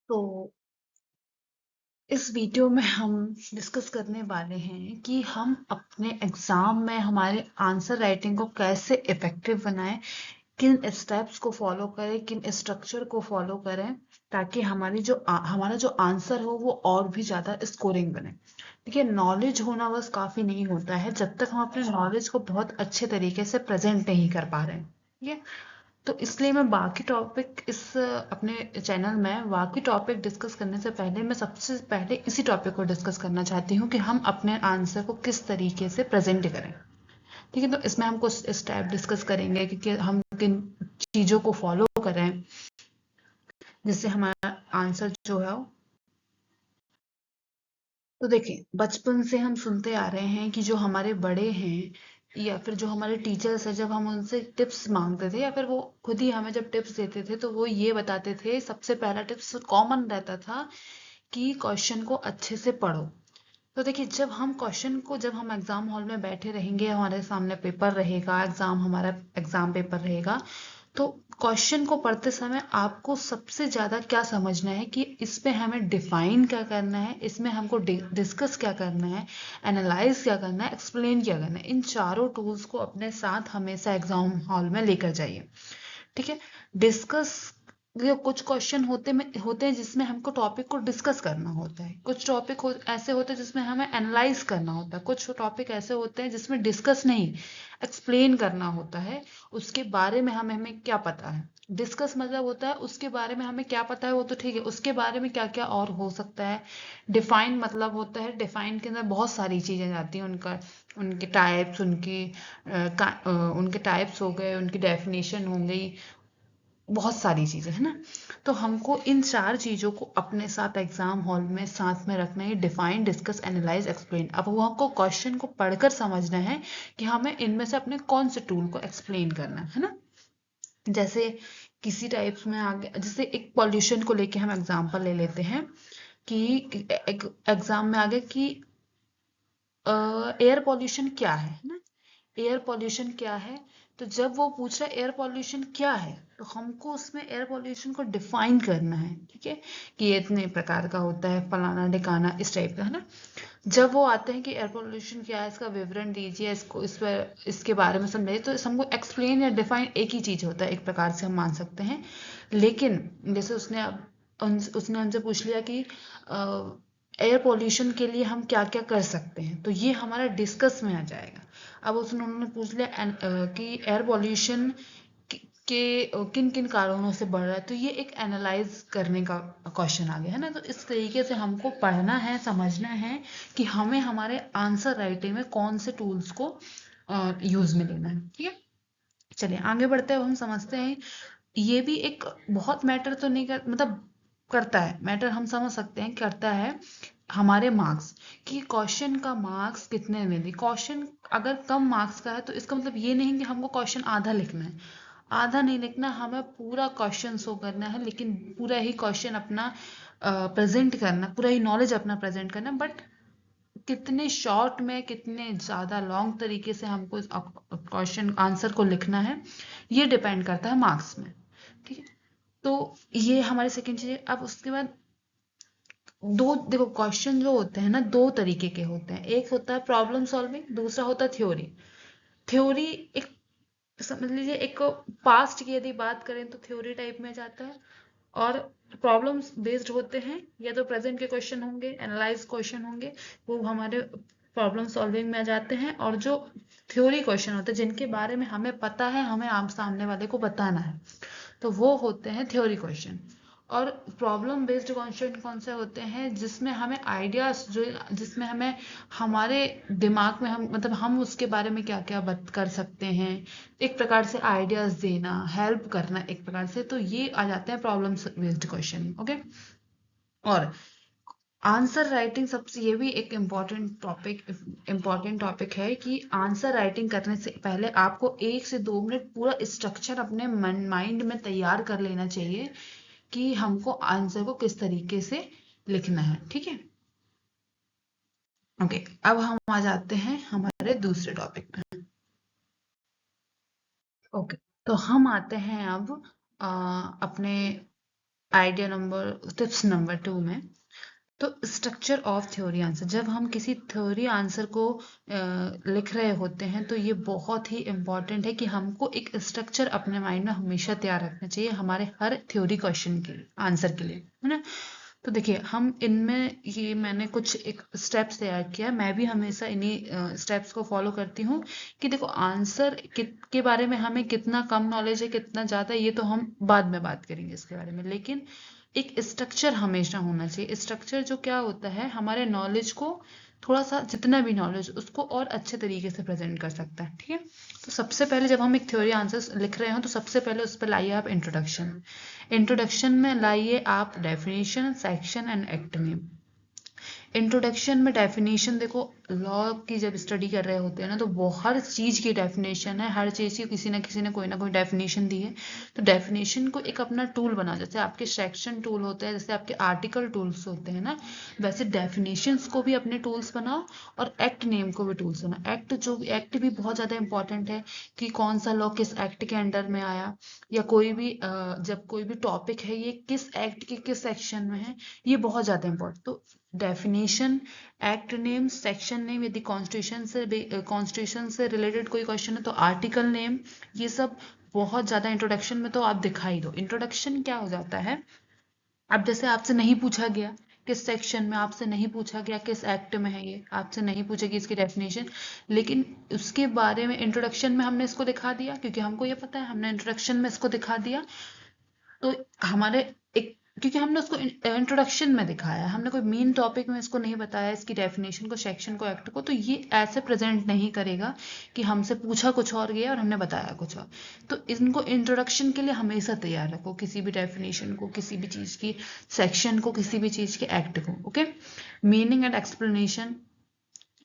तो इस वीडियो में हम डिस्कस करने वाले हैं कि हम अपने एग्जाम में हमारे आंसर राइटिंग को कैसे इफेक्टिव बनाएं, किन स्टेप्स को फॉलो करें, किन स्ट्रक्चर को फॉलो करें ताकि हमारा जो आंसर हो वो और भी ज्यादा स्कोरिंग बने। देखिए, नॉलेज होना बस काफी नहीं होता है जब तक हम अपने नॉलेज को बहुत अच्छे तरीके से प्रेजेंट नहीं कर पा रहे हैं। ठीक है, तो इसलिए मैं बाकी टॉपिक इस अपने चैनल में बाकी टॉपिक डिस्कस करने से पहले मैं सबसे पहले इसी टॉपिक को डिस्कस करना चाहती हूँ कि हम अपने आंसर को किस तरीके से प्रेजेंट करें। ठीक है, तो इसमें हम कुछ स्टेप डिस्कस करेंगे कि हम किन चीज़ों को फॉलो करें जिससे हमारा आंसर जो है तो देखिए, बचपन से हम सुनते आ रहे हैं कि जो हमारे बड़े हैं या फिर जो हमारे टीचर्स हैं, जब हम उनसे टिप्स मांगते थे या फिर वो खुद ही हमें जब टिप्स देते थे तो वो ये बताते थे, सबसे पहला टिप्स कॉमन रहता था कि क्वेश्चन को अच्छे से पढ़ो। तो देखिए, जब हम एग्जाम हॉल में बैठे रहेंगे, हमारे सामने पेपर रहेगा, हमारा एग्जाम पेपर रहेगा, तो क्वेश्चन को पढ़ते समय आपको सबसे ज्यादा क्या समझना है कि इसमें हमें डिफाइन क्या करना है, इसमें हमको डिस्कस क्या करना है, एनालाइज क्या करना है, एक्सप्लेन क्या करना है। इन चारों टूल्स को अपने साथ हमेशा एग्जाम हॉल में लेकर जाइए। ठीक है, डिस्कस ये कुछ क्वेश्चन होते हैं जिसमें हमको टॉपिक को डिस्कस करना होता है, कुछ ऐसे होते हैं जिसमें हमें एनालाइज करना होता है, कुछ टॉपिक ऐसे होते हैं जिसमें डिस्कस नहीं, एक्सप्लेन करना होता है। उसके बारे में हमें क्या पता है। डिस्कस मतलब होता है उसके बारे में हमें क्या पता है, वो तो ठीक है, उसके बारे में क्या क्या और हो सकता है। डिफाइन मतलब होता है, डिफाइन के अंदर बहुत सारी चीजें जाती हैं, उनके टाइप्स उनके टाइप्स हो गए, उनकी डेफिनेशन हो गई, बहुत सारी चीजें है ना। तो हमको इन चार चीजों को अपने साथ एग्जाम हॉल में साथ में रखना है, डिफाइन, डिस्कस, एनालाइज, एक्सप्लेन। अब वो हमको क्वेश्चन को पढ़कर समझना है कि हमें इनमें से अपने कौन से टूल को एक्सप्लेन करना है ना। जैसे किसी टाइप्स में आगे, जैसे एक पॉल्यूशन को लेके हम एग्जाम्पल ले लेते हैं कि एग्जाम में आगे कि एयर पॉल्यूशन क्या है ना। एयर पॉल्यूशन क्या है, तो जब वो पूछ रहा है एयर पॉल्यूशन क्या है, तो हमको उसमें एयर पॉल्यूशन को डिफाइन करना है। ठीक है, कि ये इतने प्रकार का होता है, फलाना ढिकाना, इस टाइप का है ना। जब वो आते हैं कि एयर पोल्यूशन क्या है, इसका विवरण दीजिए, इसके बारे में समझाइए, तो हमको एक्सप्लेन या डिफाइन एक ही चीज होता है, एक प्रकार से हम मान सकते हैं। लेकिन जैसे उसने हमसे पूछ लिया कि एयर पोल्यूशन के लिए हम क्या क्या कर सकते हैं, तो ये हमारा डिस्कस में आ जाएगा। अब उन्होंने पूछ लिया कि एयर पोल्यूशन के किन किन कारणों से बढ़ रहा है, तो ये एक एनालाइज करने का क्वेश्चन आ गया है ना। तो इस तरीके से हमको पढ़ना है, समझना है कि हमें हमारे आंसर राइटिंग में कौन से टूल्स को यूज में लेना है। ठीक है, चलिए आगे बढ़ते हैं। अब हम समझते हैं, ये भी एक बहुत मैटर तो नहीं कर मतलब करता है, मैटर हम समझ सकते हैं करता है हमारे मार्क्स, कि क्वेश्चन का मार्क्स कितने में दी। क्वेश्चन अगर कम मार्क्स का है तो इसका मतलब ये नहीं कि हमको क्वेश्चन आधा लिखना है, आधा नहीं लिखना, हमें पूरा क्वेश्चन शो करना है, लेकिन पूरा ही क्वेश्चन अपना प्रेजेंट करना, पूरा ही नॉलेज अपना प्रेजेंट करना। बट कितने शॉर्ट में, कितने ज्यादा लॉन्ग तरीके से हमको क्वेश्चन आंसर को लिखना है, ये डिपेंड करता है मार्क्स में। ठीक है, तो ये हमारी सेकेंड चीज है। अब उसके बाद दो देखो, क्वेश्चन जो होते हैं ना, दो तरीके के होते हैं, एक होता है प्रॉब्लम सॉल्विंग, दूसरा होता है थ्योरी। थ्योरी एक, समझ लीजिए, एक पास्ट की यदि बात करें तो थ्योरी टाइप में जाता है, और प्रॉब्लम्स बेस्ड होते हैं, या तो प्रेजेंट के क्वेश्चन होंगे, एनालाइज क्वेश्चन होंगे, वो हमारे प्रॉब्लम सॉल्विंग में आ जाते हैं। और जो थ्योरी क्वेश्चन होते हैं जिनके बारे में हमें पता है, हमें आम सामने वाले को बताना है, तो वो होते हैं थ्योरी क्वेश्चन। और प्रॉब्लम बेस्ड क्वेश्चन कौन से होते हैं, जिसमें हमें आइडियाज, जो जिसमें हमें हमारे दिमाग में हम उसके बारे में क्या क्या बात कर सकते हैं, एक प्रकार से आइडियाज देना, हेल्प करना एक प्रकार से, तो ये आ जाते हैं प्रॉब्लम बेस्ड क्वेश्चन। ओके, और आंसर राइटिंग सबसे, ये भी एक इम्पॉर्टेंट टॉपिक है कि आंसर राइटिंग करने से पहले आपको 1 से 2 मिनट पूरा स्ट्रक्चर अपने माइंड में तैयार कर लेना चाहिए कि हमको आंसर को किस तरीके से लिखना है। ठीक है, ओके, अब हम आ जाते हैं हमारे दूसरे टॉपिक में। ओके, तो हम आते हैं अब अपने आइडिया नंबर टिप्स नंबर 2 में, तो स्ट्रक्चर ऑफ थ्योरी आंसर, जब हम किसी थ्योरी आंसर को लिख रहे होते हैं तो ये बहुत ही इम्पॉर्टेंट है कि हमको एक स्ट्रक्चर अपने माइंड में हमेशा तैयार रखना चाहिए हमारे हर थ्योरी क्वेश्चन के आंसर के लिए, है ना। तो देखिए हम इनमें ये मैंने कुछ एक स्टेप्स तैयार किया है, मैं भी हमेशा इन्हीं स्टेप्स को फॉलो करती हूँ कि देखो आंसर के बारे में हमें कितना कम नॉलेज है कितना ज़्यादा ये तो हम बाद में बात करेंगे इसके बारे में, लेकिन एक स्ट्रक्चर हमेशा होना चाहिए। स्ट्रक्चर जो क्या होता है हमारे नॉलेज को थोड़ा सा जितना भी नॉलेज उसको और अच्छे तरीके से प्रेजेंट कर सकता है, ठीक है। तो सबसे पहले जब हम एक थ्योरी आंसर्स लिख रहे हो तो सबसे पहले उस पर लाइए आप इंट्रोडक्शन। इंट्रोडक्शन में लाइए आप definition, section and act name. Introduction में डेफिनेशन देखो, लॉ की जब स्टडी कर रहे होते हैं ना तो वो हर चीज़ की डेफिनेशन है, हर चीज़ की किसी ने कोई ना कोई डेफिनेशन दी है। तो डेफिनेशन को एक अपना टूल बना, जैसे आपके सेक्शन टूल होते हैं, जैसे आपके आर्टिकल टूल्स होते हैं ना, वैसे डेफिनेशंस को भी अपने टूल्स बनाओ और एक्ट नेम को भी टूल्स बनाओ। एक्ट भी बहुत ज़्यादा इंपॉर्टेंट है कि कौन सा लॉ किस एक्ट के अंडर में आया, या कोई भी जब कोई भी टॉपिक है ये किस एक्ट के किस सेक्शन में है, ये बहुत ज़्यादा इंपॉर्टेंट। तो definition, act name, section name, यदि कॉन्स्टिट्यूशन से रिलेटेड कोई क्वेश्चन है तो आर्टिकल नेम, ये सब बहुत ज़्यादा इंट्रोडक्शन में तो आप दिखा ही दो। इंट्रोडक्शन क्या हो जाता है, अब जैसे आपसे नहीं पूछा गया किस सेक्शन में, आपसे नहीं पूछा गया किस एक्ट में है, ये आपसे नहीं पूछेगी इसकी डेफिनेशन, लेकिन उसके बारे में इंट्रोडक्शन में हमने इसको दिखा दिया क्योंकि हमको ये पता है, हमने इंट्रोडक्शन में इसको दिखा दिया। तो हमारे एक, क्योंकि हमने उसको इंट्रोडक्शन में दिखाया, हमने कोई मेन टॉपिक में इसको नहीं बताया इसकी डेफिनेशन को, सेक्शन को, एक्ट को, तो ये ऐसे प्रेजेंट नहीं करेगा कि हमसे पूछा कुछ और गया और हमने बताया कुछ और। तो इनको इंट्रोडक्शन के लिए हमेशा तैयार रखो, किसी भी डेफिनेशन को, किसी भी चीज़ की सेक्शन को, किसी भी चीज़ के एक्ट को। ओके, मीनिंग एंड एक्सप्लेनेशन,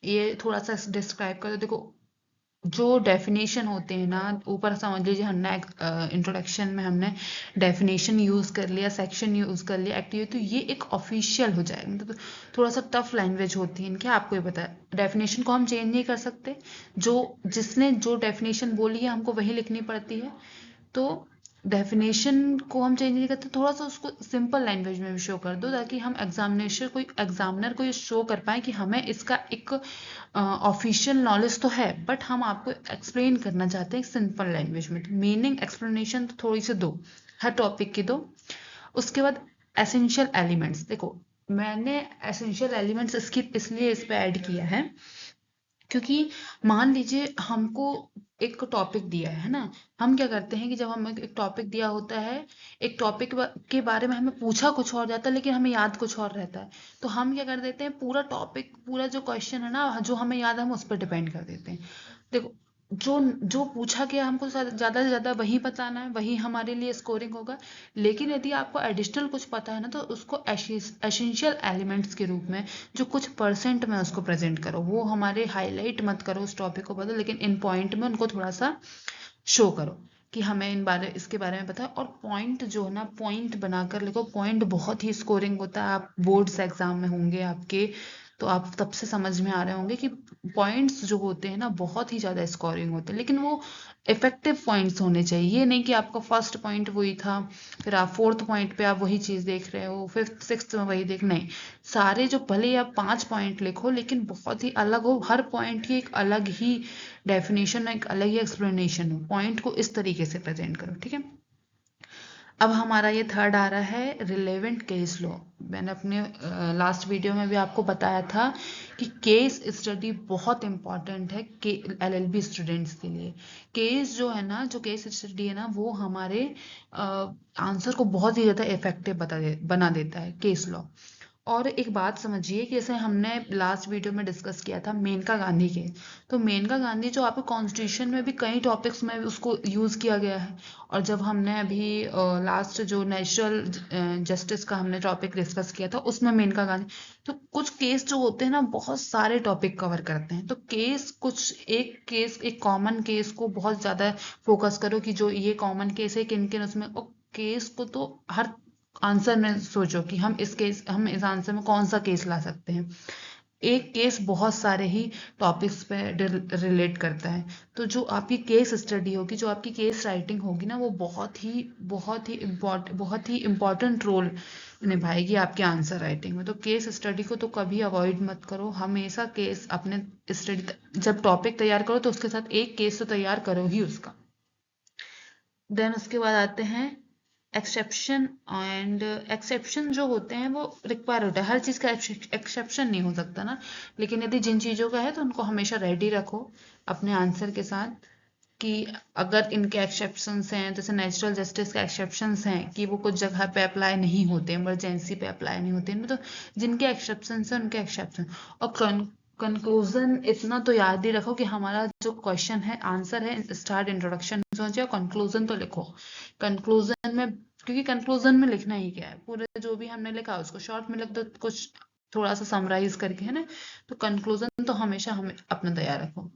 ये थोड़ा सा डिस्क्राइब कर दो। देखो जो डेफिनेशन होते हैं ना, ऊपर समझ लीजिए हमने इंट्रोडक्शन में हमने डेफिनेशन यूज़ कर लिया, सेक्शन यूज़ कर लिया, एक्टिव, तो ये एक ऑफिशियल हो जाएगा, मतलब थोड़ा सा टफ लैंग्वेज होती है इनकी, आपको ये पता है। डेफिनेशन को हम चेंज नहीं कर सकते, जो जिसने जो डेफिनेशन बोली है हमको वही लिखनी पड़ती है। तो डेफिनेशन को हम चेंज नहीं करते, थोड़ा सा उसको सिंपल लैंग्वेज में भी शो कर दो ताकि हम एग्जामिनर को ये शो कर पाए कि हमें इसका एक ऑफिशियल नॉलेज तो है बट हम आपको एक्सप्लेन करना चाहते हैं सिंपल लैंग्वेज में। तो मीनिंग एक्सप्लेनेशन तो थोड़ी सी दो, हर टॉपिक की दो। उसके बाद एसेंशियल एलिमेंट्स, देखो मैंने एसेंशियल एलिमेंट्स इसलिए इस पे ऐड किया है क्योंकि मान लीजिए हमको एक टॉपिक दिया है ना, हम क्या करते हैं कि जब हमें एक टॉपिक दिया होता है, एक टॉपिक के बारे में हमें पूछा कुछ और जाता है लेकिन हमें याद कुछ और रहता है, तो हम क्या कर देते हैं, पूरा टॉपिक, पूरा जो क्वेश्चन है ना जो हमें याद है हम उस पर डिपेंड कर देते हैं। देखो जो जो पूछा गया हमको ज़्यादा से ज़्यादा वही बताना है, वही हमारे लिए स्कोरिंग होगा। लेकिन यदि आपको एडिशनल कुछ पता है ना तो उसको एसेंशियल एलिमेंट्स के रूप में जो कुछ परसेंट में उसको प्रेजेंट करो, वो हमारे हाईलाइट मत करो उस टॉपिक को बदलो, लेकिन इन पॉइंट में उनको थोड़ा सा शो करो कि हमें इसके बारे में पता है। और पॉइंट जो है ना, पॉइंट बनाकर लिखो, पॉइंट बहुत ही स्कोरिंग होता है। आप बोर्ड्स एग्जाम में होंगे आपके, तो आप तब से समझ में आ रहे होंगे कि पॉइंट्स जो होते हैं ना बहुत ही ज़्यादा स्कोरिंग होते हैं, लेकिन वो इफेक्टिव पॉइंट्स होने चाहिए। ये नहीं कि आपका फर्स्ट पॉइंट वही था, फिर आप फोर्थ पॉइंट पे आप वही चीज़ देख रहे हो, फिफ्थ सिक्स्थ में वही देख, नहीं, सारे जो भले ही आप 5 पॉइंट लिखो लेकिन बहुत ही अलग हो, हर पॉइंट की एक अलग ही डेफिनेशन, एक अलग ही एक्सप्लेनेशन हो, पॉइंट को इस तरीके से प्रेजेंट करो, ठीक है। अब हमारा ये थर्ड आ रहा है रिलेवेंट केस लॉ। मैंने अपने लास्ट वीडियो में भी आपको बताया था कि केस स्टडी बहुत इंपॉर्टेंट है के एलएलबी स्टूडेंट्स के लिए। केस जो है ना, जो केस स्टडी है ना, वो हमारे आंसर को बहुत ही ज़्यादा इफेक्टिव बना देता है केस लॉ। और एक बात समझिए कि जैसे हमने लास्ट वीडियो में डिस्कस किया था मेनका गांधी के, तो मेनका गांधी जो आपके कॉन्स्टिट्यूशन में भी कई टॉपिक्स में उसको यूज़ किया गया है। और जब हमने अभी लास्ट जो नेचुरल जस्टिस का हमने टॉपिक डिस्कस किया था उसमें मेनका गांधी, तो कुछ केस जो होते हैं ना बहुत सारे टॉपिक कवर करते हैं। तो केस एक कॉमन केस को बहुत ज़्यादा फोकस करो कि जो ये कॉमन केस है किन किन उसमें, और केस को तो हर आंसर में सोचो कि हम इस आंसर में कौन सा केस ला सकते हैं। एक केस बहुत सारे ही टॉपिक्स पे रिलेट करता है। तो जो आपकी केस स्टडी होगी, जो आपकी केस राइटिंग होगी ना, वो बहुत ही इम्पोर्टेंट रोल निभाएगी आपके आंसर राइटिंग में। तो केस स्टडी को तो कभी अवॉइड मत करो, हमेशा केस अपने स्टडी, जब टॉपिक तैयार करो तो उसके साथ एक केस तो तैयार करो ही उसका। देन उसके बाद आते हैं एक्सेप्शन। एंड एक्सेप्शन जो होते हैं वो रिक्वायर होता है, हर चीज़ का एक्सेप्शन नहीं हो सकता ना, लेकिन यदि जिन चीज़ों का है तो उनको हमेशा रेडी रखो अपने आंसर के साथ, कि अगर इनके एक्सेप्शंस हैं, जैसे नेचुरल जस्टिस के एक्सेप्शंस हैं कि वो कुछ जगह पे अप्लाई नहीं होते, इमरजेंसी पे अप्लाई नहीं होते, इनमें तो जिनके एक्सेप्शंस हैं उनके एक्सेप्शन। और कंक्लूजन इतना तो याद ही रखो कि हमारा जो क्वेश्चन है, आंसर है, स्टार्ट इंट्रोडक्शन से हो, कंक्लूजन तो लिखो कंक्लूजन में, क्योंकि कंक्लूजन में लिखना ही क्या है, पूरे जो भी हमने लिखा उसको शॉर्ट में लिख दो, कुछ थोड़ा सा समराइज करके, है ना। तो कंक्लूजन तो हमेशा हमें अपना तैयार रखो।